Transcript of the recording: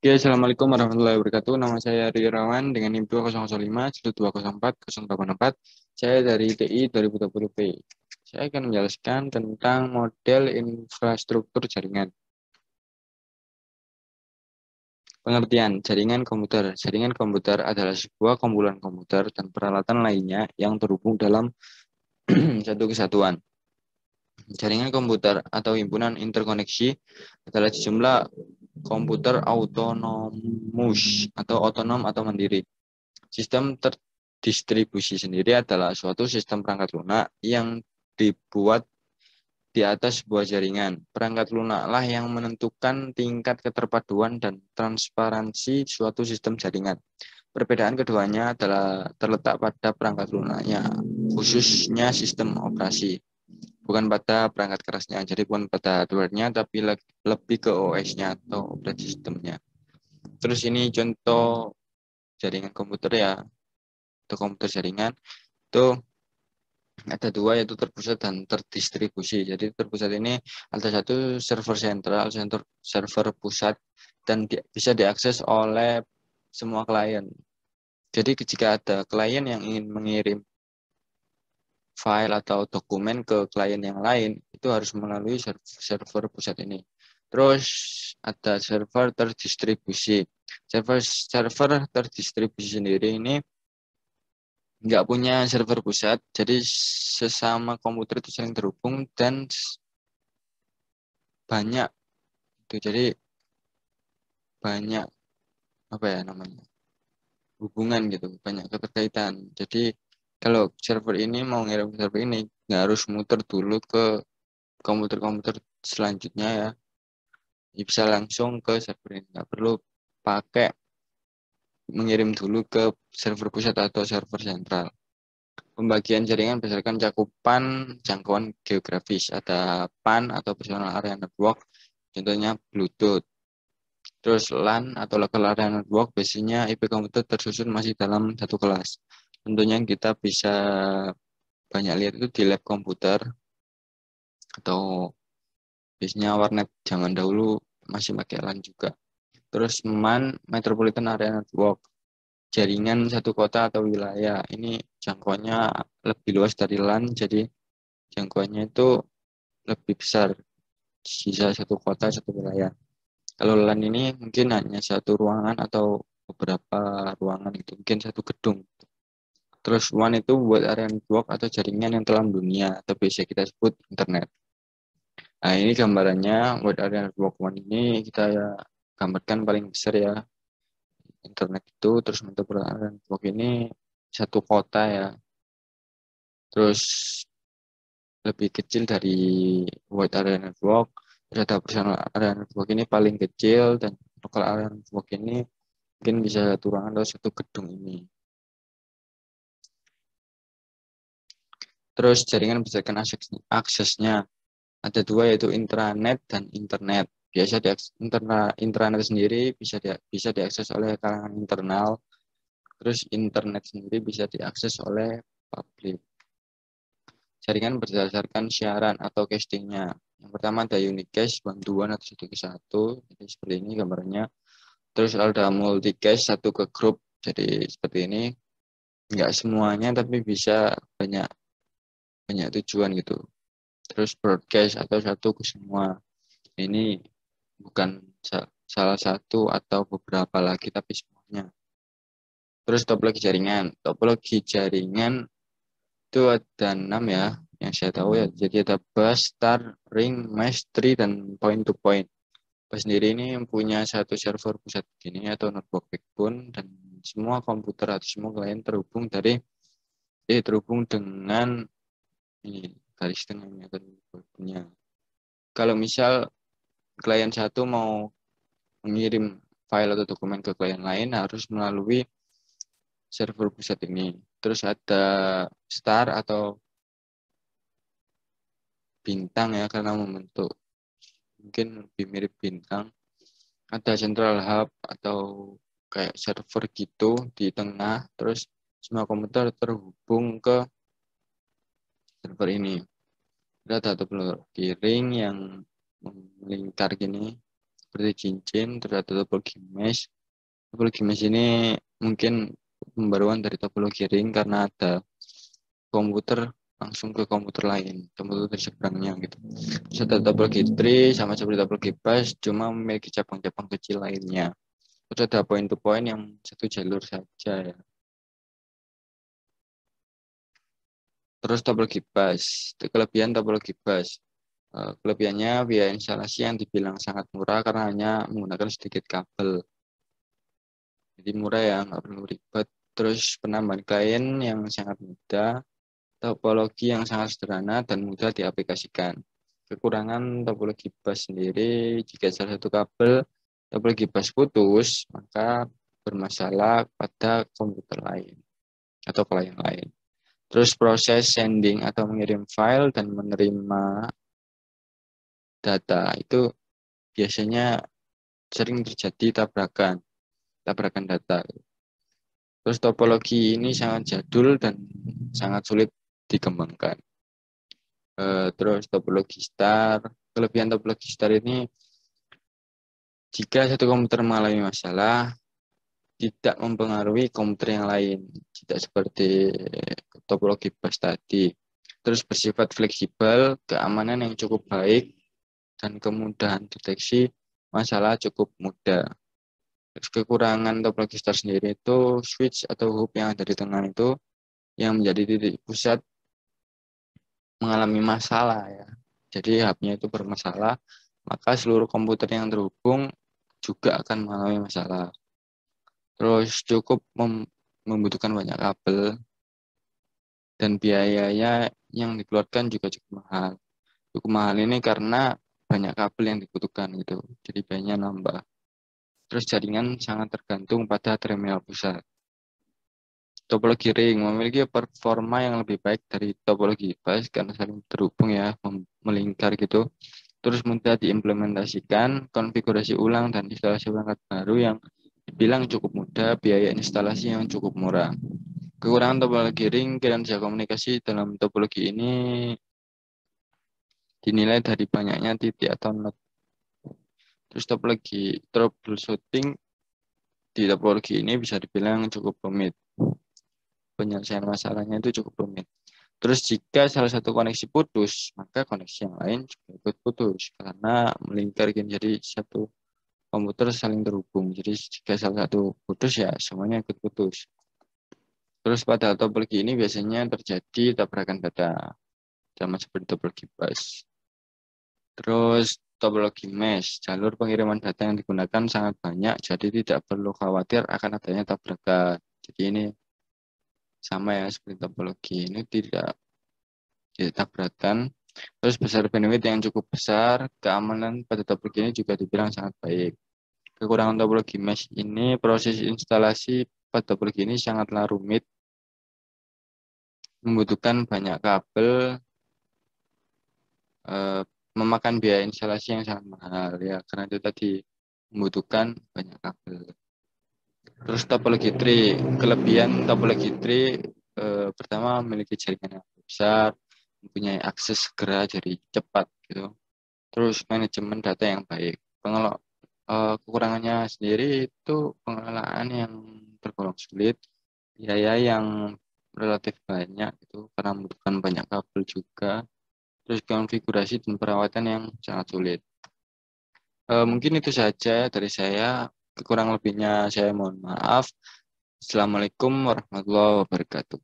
Oke, Assalamualaikum warahmatullahi wabarakatuh. Nama saya Rio Rawan dengan NIM 2005-204-084. Saya dari TI 2020P. Saya akan menjelaskan tentang model infrastruktur jaringan. Pengertian jaringan komputer. Jaringan komputer adalah sebuah kumpulan komputer dan peralatan lainnya yang terhubung dalam satu kesatuan. Jaringan komputer atau himpunan interkoneksi adalah sejumlah komputer autonomus atau otonom atau mandiri. Sistem terdistribusi sendiri adalah suatu sistem perangkat lunak yang dibuat di atas sebuah jaringan. Perangkat lunak lah yang menentukan tingkat keterpaduan dan transparansi suatu sistem jaringan. Perbedaan keduanya adalah terletak pada perangkat lunaknya, khususnya sistem operasi. Bukan pada perangkat kerasnya, jadi bukan pada hardware-nya, tapi lebih ke OS-nya atau operating system-nya. Terus ini contoh jaringan komputer ya, atau komputer jaringan. Itu ada dua, yaitu terpusat dan terdistribusi. Jadi terpusat ini ada satu server sentral, server pusat, dan bisa diakses oleh semua klien. Jadi jika ada klien yang ingin mengirim file atau dokumen ke klien yang lain, itu harus melalui server pusat ini. Terus ada server terdistribusi. Server terdistribusi sendiri ini nggak punya server pusat, jadi sesama komputer itu saling terhubung dan banyak itu, jadi banyak apa ya namanya, hubungan gitu, banyak keterkaitan. Jadi kalau server ini mau ngirim ke server ini nggak harus muter dulu ke komputer-komputer selanjutnya ya, bisa langsung ke server ini, nggak perlu pakai mengirim dulu ke server pusat atau server sentral. Pembagian jaringan berdasarkan cakupan jangkauan geografis. Ada PAN atau Personal Area Network, contohnya Bluetooth. Terus LAN atau Local Area Network, biasanya IP komputer tersusun masih dalam satu kelas. Tentunya kita bisa banyak lihat itu di lab komputer, atau biasanya warnet zaman dahulu masih pakai LAN juga. Terus MAN, Metropolitan Area Network, jaringan satu kota atau wilayah. Ini jangkauannya lebih luas dari LAN, jadi jangkauannya itu lebih besar, sisa satu kota, satu wilayah. Kalau LAN ini mungkin hanya satu ruangan atau beberapa ruangan, itu mungkin satu gedung. Terus WAN itu buat area network atau jaringan yang telah dunia, atau bisa kita sebut internet. Nah, ini gambarannya buat area network WAN ini kita ya gambarkan paling besar ya, internet itu. Terus untuk area network ini satu kota ya. Terus lebih kecil dari wide area network. Terus ada personal area network ini paling kecil, dan local area network ini mungkin bisa satu ruangan atau satu gedung ini. Terus jaringan berdasarkan aksesnya ada dua, yaitu intranet dan internet. Biasa intranet sendiri bisa diakses oleh kalangan internal. Terus internet sendiri bisa diakses oleh publik. Jaringan berdasarkan siaran atau castingnya. Yang pertama ada unicast, bantuan atau satu ke satu. Jadi seperti ini gambarnya. Terus ada multicast, satu ke grup. Jadi seperti ini. Enggak semuanya, tapi bisa banyak banyak tujuan gitu. Terus broadcast atau satu ke semua. Ini bukan salah satu atau beberapa lagi, tapi semuanya. Terus topologi jaringan. Topologi jaringan itu ada 6 ya, yang saya tahu ya. Jadi ada bus, star, ring, mesh, tree, dan point to point. Bus sendiri ini punya satu server pusat begini atau network backbone, dan semua komputer atau semua klien terhubung dengan ini garis tengahnya atau networknya. Kalau misal klien satu mau mengirim file atau dokumen ke klien lain, harus melalui server pusat ini. Terus ada star atau bintang ya, karena membentuk mungkin lebih mirip bintang. Ada central hub atau kayak server gitu di tengah. Terus semua komputer terhubung ke server ini. Ada satu ring yang melingkar gini. seperti cincin, terus ada topologi mesh. Topologi mesh ini mungkin pembaruan dari topologi ring karena ada komputer langsung ke komputer lain, komputer seberangnya gitu. Terus ada topologi tree sama seperti topologi bus, cuma memiliki cabang-cabang kecil lainnya. Terus ada point to point yang satu jalur saja ya. Terus topologi bus, kelebihan topologi bus. Kelebihannya biaya instalasi yang dibilang sangat murah karena hanya menggunakan sedikit kabel. Jadi murah ya, nggak perlu ribet. Terus penambahan klien yang sangat mudah, topologi yang sangat sederhana dan mudah diaplikasikan. Kekurangan topologi bus sendiri, jika salah satu kabel topologi bus putus, maka bermasalah pada komputer lain atau klien lain. Terus proses sending atau mengirim file dan menerima data itu biasanya sering terjadi tabrakan data. Terus topologi ini sangat jadul dan sangat sulit dikembangkan. Terus topologi star, kelebihan topologi star ini jika satu komputer mengalami masalah tidak mempengaruhi komputer yang lain, tidak seperti topologi bus tadi. Terus bersifat fleksibel, keamanan yang cukup baik, dan kemudahan deteksi masalah cukup mudah. Terus kekurangan topologi star sendiri itu switch atau hub yang ada di tengah itu yang menjadi titik pusat mengalami masalah ya. Jadi hubnya itu bermasalah, maka seluruh komputer yang terhubung juga akan mengalami masalah. Terus cukup membutuhkan banyak kabel dan biayanya yang dikeluarkan juga cukup mahal. Cukup mahal ini karena banyak kabel yang dibutuhkan gitu. Jadi biayanya nambah. Terus jaringan sangat tergantung pada terminal pusat. Topologi ring memiliki performa yang lebih baik dari topologi bus karena saling terhubung ya, melingkar gitu. Terus mudah diimplementasikan, konfigurasi ulang dan instalasi perangkat baru yang dibilang cukup mudah, biaya instalasi yang cukup murah. Kekurangan topologi ring, kinerja komunikasi dalam topologi ini dinilai dari banyaknya titik atau not. Terus topologi troubleshooting di topologi ini bisa dibilang cukup rumit. Penyelesaian masalahnya itu cukup rumit. Terus jika salah satu koneksi putus, maka koneksi yang lain juga ikut putus karena melingkar jadi satu komputer saling terhubung. Jadi jika salah satu putus ya semuanya ikut putus. Terus pada topologi ini biasanya terjadi tabrakan data sama seperti topologi bus. Terus topologi mesh, jalur pengiriman data yang digunakan sangat banyak, jadi tidak perlu khawatir akan adanya tabrakan. Jadi ini sama ya seperti topologi ini tidak tabrakan. Terus besar bandwidth yang cukup besar, keamanan pada topologi ini juga dibilang sangat baik. Kekurangan topologi mesh ini proses instalasi pada topologi ini sangatlah rumit, membutuhkan banyak kabel, memakan biaya instalasi yang sangat mahal ya karena itu tadi membutuhkan banyak kabel. Terus topologi tree, kelebihan topologi tree pertama memiliki jaringan yang besar, mempunyai akses segera jadi cepat gitu. Terus manajemen data yang baik. Kekurangannya sendiri itu pengelolaan yang tergolong sulit, biaya yang relatif banyak itu karena membutuhkan banyak kabel juga. Terus konfigurasi dan perawatan yang sangat sulit. Mungkin itu saja dari saya. Kurang lebihnya saya mohon maaf. Assalamualaikum warahmatullahi wabarakatuh.